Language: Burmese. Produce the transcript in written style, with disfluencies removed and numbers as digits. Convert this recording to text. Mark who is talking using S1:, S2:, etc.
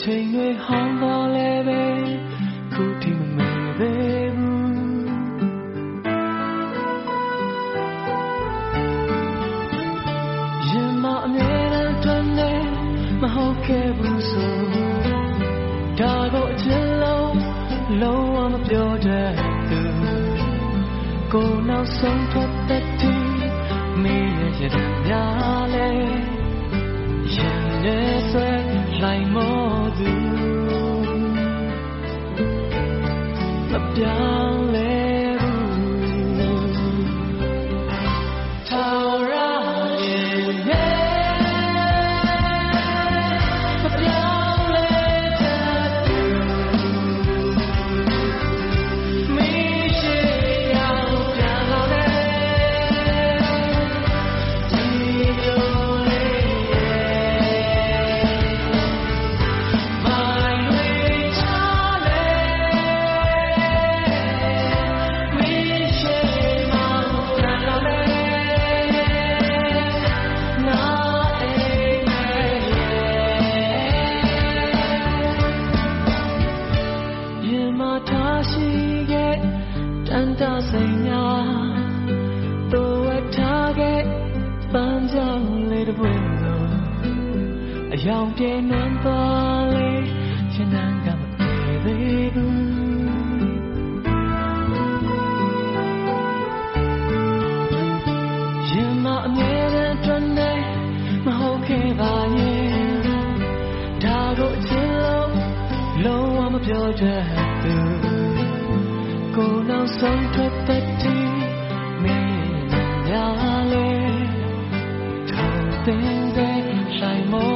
S1: ချိန်တွေဟောင်းပေါ်လဲပဲခုထိမမေ့သေးဘူးရင်မအမြဲတမ်းတွင်နေမဟုတ်ခဲ့ဘူးဆိုဒါကိုအချင်းလုံးဝမပြောတတ်သူကိုနောက်ဆုံးထွက်တဲ့ဒီမေးရတဲ့များလဲရင်နဲ့ဆွဲလိုက်မောသူမပြောင်းလဲဘူးထာဝရရင်နဲ့မပြောင်းလဲတတ်သူမိရှိရောက်ပြန်လာတဲ့ဒီလိုတန်တစိမ်များတို့ဝတ်ထားခဲ့ပန်းကြောင်လေးတစ်ပွင့်လို့အယောင်ပြည့်နွမ်းသွားလေရှင်နန်းကမပြေသေးဘူးရင်မအမြဲတမ်းတွင်နေမဟုတ်ခဲ့ပါရဲ့ဒါကိုအချင်းလုံးဝမပြောတတ်ဘူးကိုနောက်ဆုံးထွက်တဲ့ဒီမင်းများလေထုံးတဲ့ဆိုင်မော